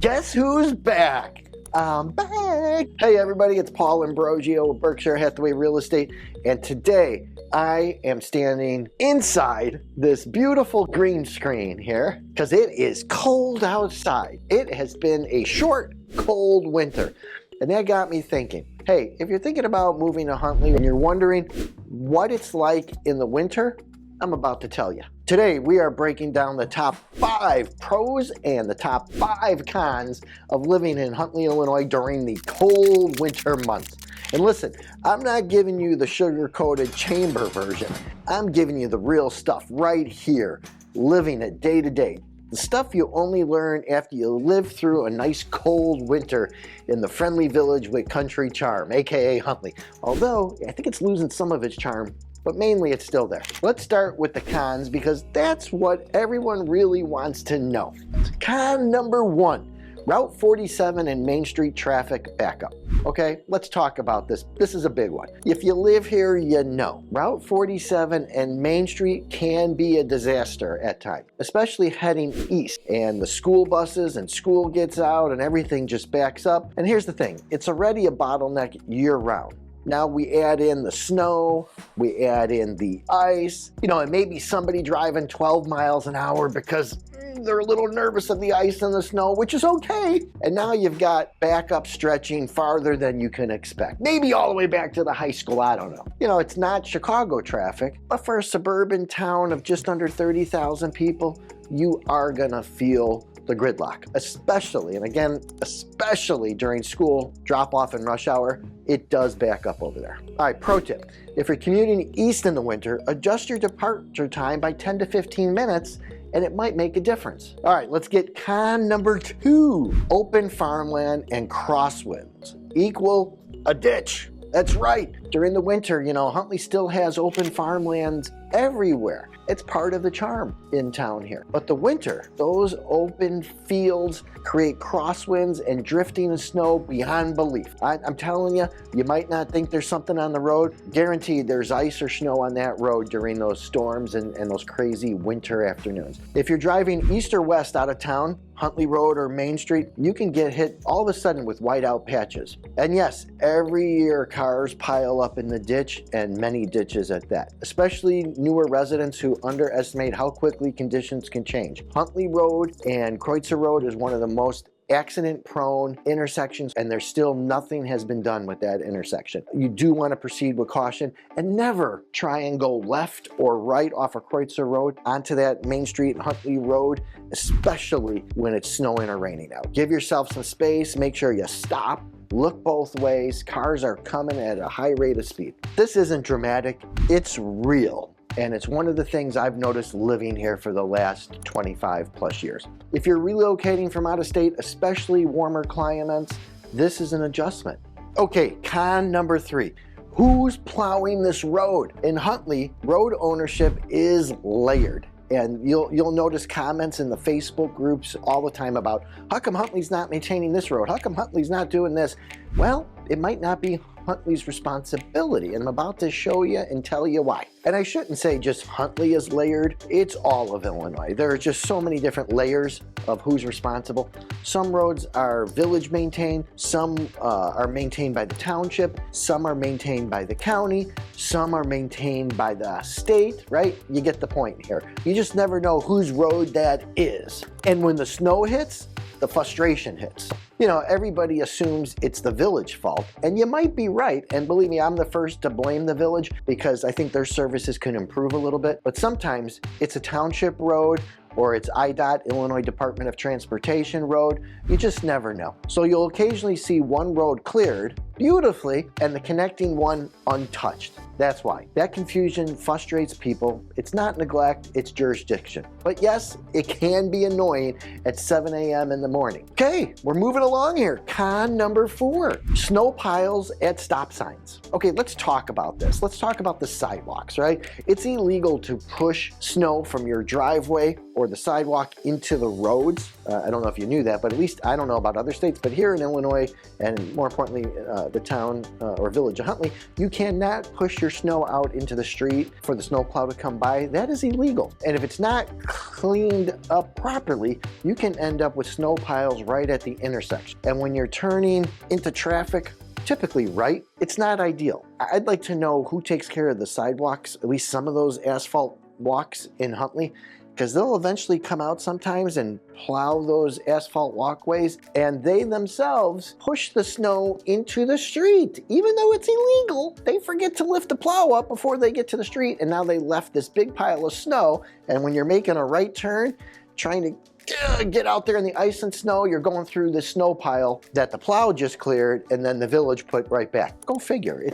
Guess who's back? I'm back. Hey everybody, it's Paul Ambrogio of Berkshire Hathaway Real Estate, and today I am standing inside this beautiful green screen here because it is cold outside. It has been a short, cold winter, and that got me thinking, hey, if you're thinking about moving to Huntley and you're wondering what it's like in the winter, I'm about to tell you. Today, we are breaking down the top 5 pros and the top 5 cons of living in Huntley, Illinois during the cold winter months. And listen, I'm not giving you the sugar-coated chamber version. I'm giving you the real stuff right here, living it day to day. The stuff you only learn after you live through a nice cold winter in the friendly village with country charm, aka Huntley. Although, I think it's losing some of its charm, but mainly it's still there. Let's start with the cons because that's what everyone really wants to know. Con number 1, Route 47 and Main Street traffic backup. Okay, let's talk about this. This is a big one. If you live here, you know. Route 47 and Main Street can be a disaster at times, especially heading east. And the school buses and school gets out and everything just backs up. And here's the thing, it's already a bottleneck year-round. Now we add in the snow, we add in the ice, and maybe somebody driving 12 miles an hour because they're a little nervous of the ice and the snow, which is okay. And now you've got backup stretching farther than you can expect. Maybe all the way back to the high school, I don't know. It's not Chicago traffic, but for a suburban town of just under 30,000 people, you are gonna feel the gridlock, especially during school drop-off and rush hour. It does back up over there. All right, pro tip. If you're commuting east in the winter, adjust your departure time by 10 to 15 minutes and it might make a difference. All right, let's get con number 2. Open farmland and crosswinds equal a ditch. That's right. During the winter, Huntley still has open farmlands everywhere. It's part of the charm in town here. But the winter, those open fields create crosswinds and drifting of snow beyond belief. I'm telling you, you might not think there's something on the road. Guaranteed there's ice or snow on that road during those storms and those crazy winter afternoons. If you're driving east or west out of town, Huntley Road or Main Street, you can get hit all of a sudden with whiteout patches. And yes, every year cars pile up in the ditch, and many ditches at that, especially newer residents who underestimate how quickly conditions can change. Huntley Road and Kreutzer Road is one of the most accident-prone intersections, and there's still nothing has been done with that intersection. You do want to proceed with caution and never try and go left or right off of Kreutzer Road onto that Main Street and Huntley Road, especially when it's snowing or raining out. Give yourself some space, make sure you stop, look both ways. Cars are coming at a high rate of speed. This isn't dramatic, it's real. And it's one of the things I've noticed living here for the last 25 plus years. If you're relocating from out of state, especially warmer climates, this is an adjustment. Okay, con number 3. Who's plowing this road? In Huntley, road ownership is layered. And you'll notice comments in the Facebook groups all the time about, how come Huntley's not maintaining this road? How come Huntley's not doing this? Well, it might not be Huntley's responsibility, and I'm about to show you and tell you why. And I shouldn't say just Huntley is layered, it's all of Illinois. There are just so many different layers of who's responsible. Some roads are village maintained, some are maintained by the township, some are maintained by the county, some are maintained by the state, right? You get the point here. You just never know whose road that is. And when the snow hits, the frustration hits. Everybody assumes it's the village fault, and you might be right, and believe me, I'm the first to blame the village because I think their services can improve a little bit, but sometimes it's a township road or it's IDOT, Illinois Department of Transportation road. You just never know. So you'll occasionally see one road cleared beautifully and the connecting one untouched. That's why. That confusion frustrates people. It's not neglect, it's jurisdiction. But yes, it can be annoying at 7 a.m. in the morning. Okay, we're moving along here. Con number 4, snow piles at stop signs. Okay, let's talk about this. Let's talk about the sidewalks, right? It's illegal to push snow from your driveway or the sidewalk into the roads. I don't know if you knew that, but at least I don't know about other states, but here in Illinois, and more importantly, the town or village of Huntley, you cannot push your your snow out into the street for the snowplow to come by, that is illegal. And if it's not cleaned up properly, you can end up with snow piles right at the intersection. And when you're turning into traffic, typically right, it's not ideal. I'd like to know who takes care of the sidewalks, at least some of those asphalt walks in Huntley, because they'll eventually come out sometimes and plow those asphalt walkways, and they themselves push the snow into the street. Even though it's illegal, they forget to lift the plow up before they get to the street, and now they left this big pile of snow, and when you're making a right turn, trying to get out there in the ice and snow, you're going through the snow pile that the plow just cleared and then the village put right back. Go figure.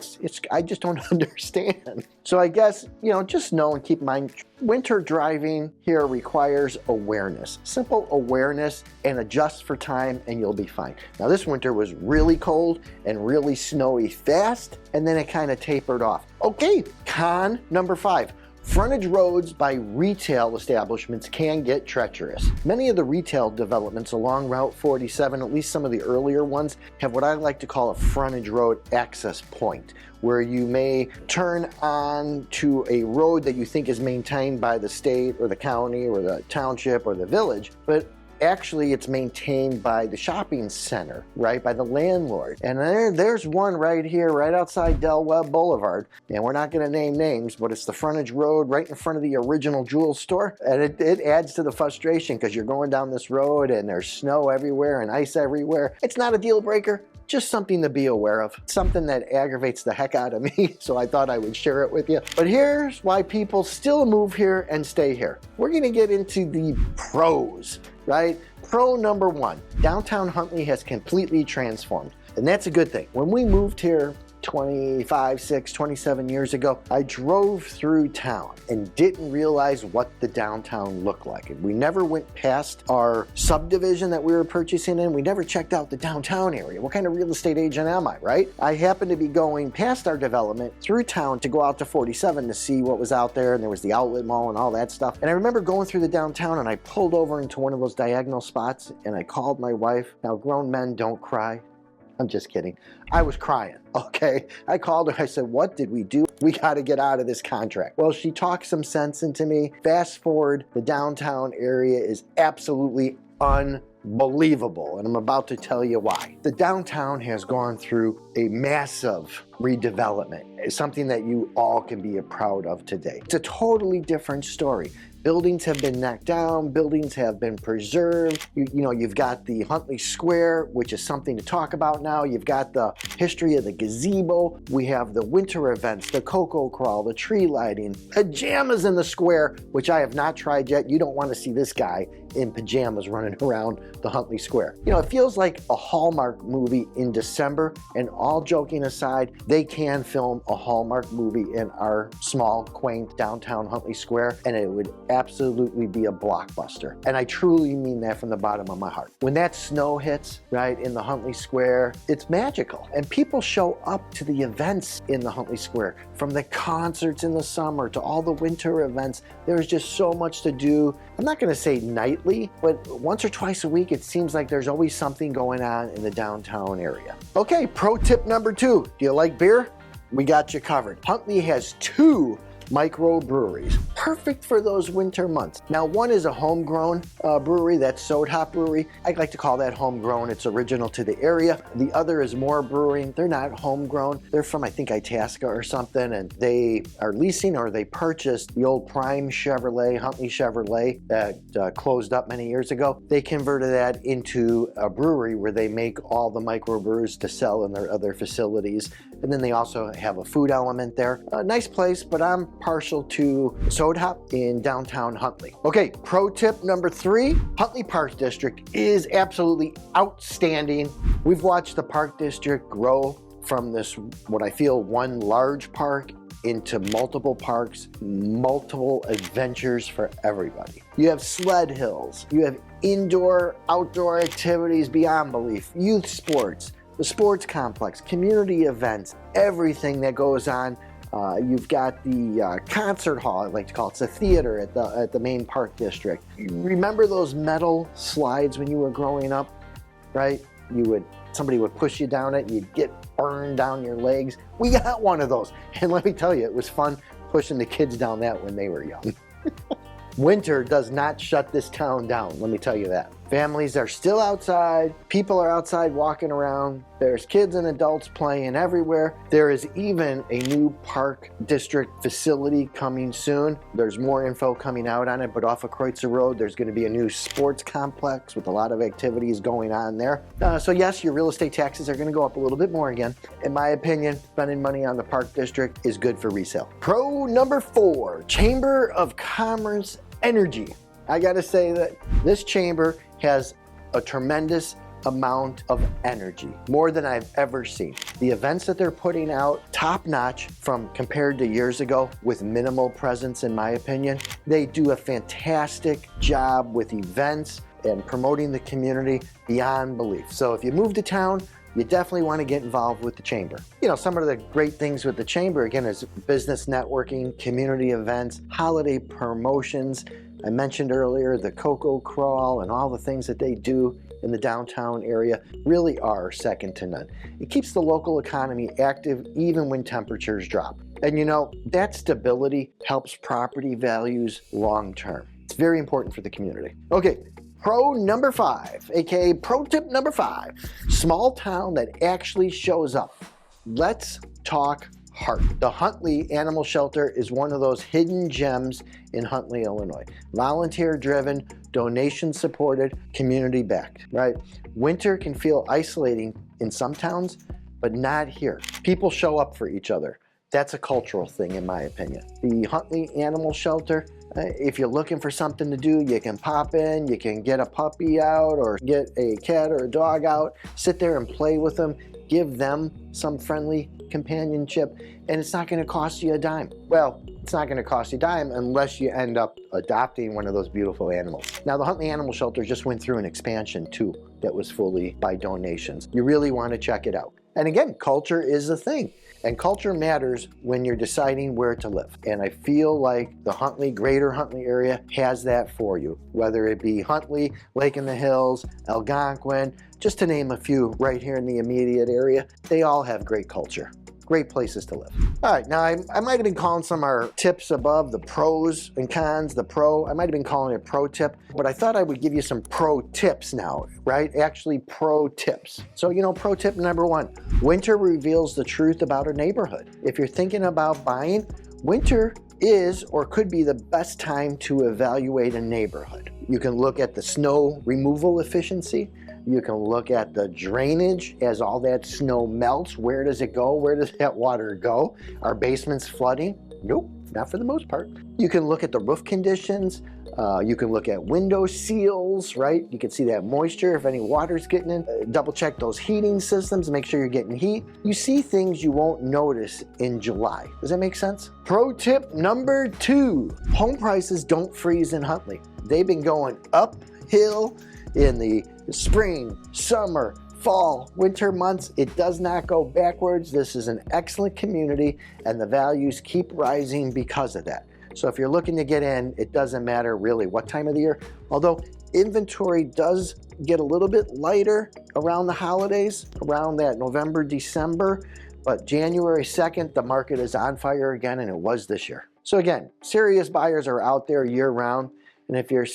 I just don't understand. So I guess, just know and keep in mind, winter driving here requires awareness. Simple awareness, and adjust for time and you'll be fine. Now this winter was really cold and really snowy fast, and then it kind of tapered off. Okay, con number 5. Frontage roads by retail establishments can get treacherous. Many of the retail developments along Route 47, at least some of the earlier ones, have what I like to call a frontage road access point, where you may turn on to a road that you think is maintained by the state or the county or the township or the village, but actually it's maintained by the shopping center, right, by the landlord. And there's one right here, right outside Del Webb Boulevard, and we're not going to name names, but it's the frontage road right in front of the original Jewel store, and it adds to the frustration because you're going down this road and there's snow everywhere and ice everywhere. It's not a deal breaker, just something to be aware of, something that aggravates the heck out of me, so I thought I would share it with you. But here's why people still move here and stay here. We're going to get into the pros, right? Pro number 1, downtown Huntley has completely transformed, and that's a good thing. When we moved here 27 years ago, I drove through town and didn't realize what the downtown looked like. And we never went past our subdivision that we were purchasing in. We never checked out the downtown area. What kind of real estate agent am I, right? I happened to be going past our development through town to go out to 47 to see what was out there, and there was the outlet mall and all that stuff. And I remember going through the downtown, and I pulled over into one of those diagonal spots, and I called my wife. Now, grown men don't cry. I'm just kidding. I was crying, okay? I called her, I said, what did we do? We got to get out of this contract. Well, she talked some sense into me. Fast forward, the downtown area is absolutely unbelievable, and I'm about to tell you why. The downtown has gone through a massive redevelopment. It's something that you all can be proud of today. It's a totally different story. Buildings have been knocked down, buildings have been preserved. You've got the Huntley Square, which is something to talk about now. You've got the history of the gazebo. We have the winter events, the cocoa crawl, the tree lighting, pajamas in the square, which I have not tried yet. You don't want to see this guy in pajamas running around the Huntley Square. It feels like a Hallmark movie in December, and all joking aside, they can film a Hallmark movie in our small, quaint downtown Huntley Square, and it would absolutely be a blockbuster. And I truly mean that from the bottom of my heart. When that snow hits, right, in the Huntley Square, it's magical. And people show up to the events in the Huntley Square, from the concerts in the summer to all the winter events. There's just so much to do. I'm not gonna say nightly, but once or twice a week, it seems like there's always something going on in the downtown area. Okay, pro tip number 2. Do you like beer? We got you covered. Huntley has 2 microbreweries, perfect for those winter months. Now, one is a homegrown brewery, that's Soda Hop Brewery. I like to call that homegrown. It's original to the area. The other is More Brewing. They're not homegrown. They're from, I think, Itasca or something, and they are leasing, or they purchased the old Prime Chevrolet, Huntley Chevrolet, that closed up many years ago. They converted that into a brewery where they make all the microbrews to sell in their other facilities. And then they also have a food element there. A nice place, but I'm partial to Soda Hop in downtown Huntley. Okay, pro tip number 3, Huntley Park District is absolutely outstanding. We've watched the Park District grow from this, what I feel, one large park into multiple parks, multiple adventures for everybody. You have sled hills, you have indoor, outdoor activities beyond belief, youth sports, the sports complex, community events, everything that goes on. You've got the concert hall, I like to call it. It's a theater at the main park district. You remember those metal slides when you were growing up, right? somebody would push you down it, you'd get burned down your legs. We got one of those. And let me tell you, it was fun pushing the kids down that when they were young. Winter does not shut this town down, let me tell you that. Families are still outside, people are outside walking around, there's kids and adults playing everywhere. There is even a new park district facility coming soon. There's more info coming out on it, but off of Kreutzer Road, there's going to be a new sports complex with a lot of activities going on there. So yes, your real estate taxes are going to go up a little bit more again. In my opinion, spending money on the park district is good for resale. Pro number 4, Chamber of Commerce Energy. I got to say that this chamber has a tremendous amount of energy, more than I've ever seen. The events that they're putting out, top notch from compared to years ago with minimal presence in my opinion. They do a fantastic job with events and promoting the community beyond belief. So if you move to town, you definitely want to get involved with the chamber. You know, some of the great things with the chamber, again, is business networking, community events, holiday promotions. I mentioned earlier the Cocoa Crawl and all the things that they do in the downtown area really are second to none. It keeps the local economy active even when temperatures drop. And you know, that stability helps property values long term. It's very important for the community. Okay. Pro number 5, aka pro tip number 5, small town that actually shows up. Let's talk heart. The Huntley Animal Shelter is one of those hidden gems in Huntley, Illinois. Volunteer driven, donation supported, community backed, right? Winter can feel isolating in some towns, but not here. People show up for each other. That's a cultural thing in my opinion. The Huntley Animal Shelter, if you're looking for something to do, you can pop in, you can get a puppy out or get a cat or a dog out, sit there and play with them, give them some friendly companionship, and it's not going to cost you a dime. Well, it's not going to cost you a dime unless you end up adopting one of those beautiful animals. Now, the Huntley Animal Shelter just went through an expansion too that was fully by donations. You really want to check it out. And again, culture is a thing. And culture matters when you're deciding where to live. And I feel like the Huntley, greater Huntley area has that for you. Whether it be Huntley, Lake in the Hills, Algonquin, just to name a few right here in the immediate area, they all have great culture. Great places to live. All right, now I might have been calling some of our tips above the pros and cons, the pro. I might have been calling it pro tip, but I thought I would give you some pro tips now, right? Actually pro tips. So, you know, pro tip number 1, winter reveals the truth about a neighborhood. If you're thinking about buying, winter is or could be the best time to evaluate a neighborhood. You can look at the snow removal efficiency. You can look at the drainage as all that snow melts. Where does it go? Where does that water go? Are basements flooding? Nope, not for the most part. You can look at the roof conditions. You can look at window seals, right? You can see that moisture, if any water's getting in. Double check those heating systems, make sure you're getting heat. You see things you won't notice in July. Does that make sense? Pro tip number 2, home prices don't freeze in Huntley. They've been going uphill in the spring, summer, fall, winter months. It does not go backwards. This is an excellent community and the values keep rising because of that. So if you're looking to get in, it doesn't matter really what time of the year, although inventory does get a little bit lighter around the holidays, around that November, December, but January 2nd, the market is on fire again, and it was this year. So again, serious buyers are out there year round, and if you're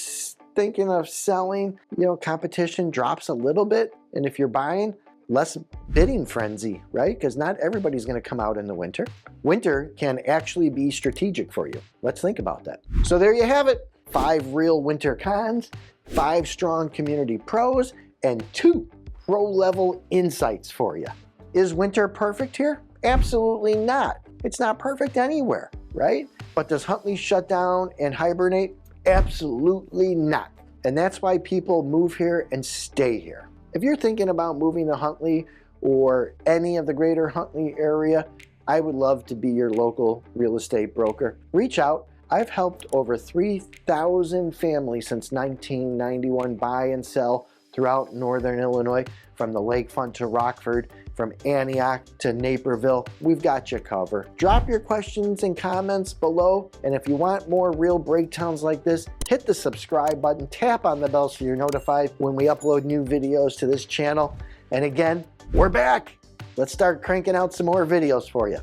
thinking of selling, you know, competition drops a little bit, and if you're buying, less bidding frenzy, right? Because not everybody's going to come out in the winter. Winter can actually be strategic for you. Let's think about that. So there you have it. 5 real winter cons, 5 strong community pros, and 2 pro-level insights for you. Is winter perfect here? Absolutely not. It's not perfect anywhere, right? But does Huntley shut down and hibernate? Absolutely not. And that's why people move here and stay here. If you're thinking about moving to Huntley or any of the greater Huntley area, I would love to be your local real estate broker. Reach out. I've helped over 3,000 families since 1991 buy and sell throughout northern Illinois, from the lakefront to Rockford, from Antioch to Naperville. We've got you covered. Drop your questions and comments below, and if you want more real breakdowns like this, hit the subscribe button, tap on the bell so you're notified when we upload new videos to this channel. And again, we're back. Let's start cranking out some more videos for you.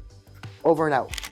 Over and out.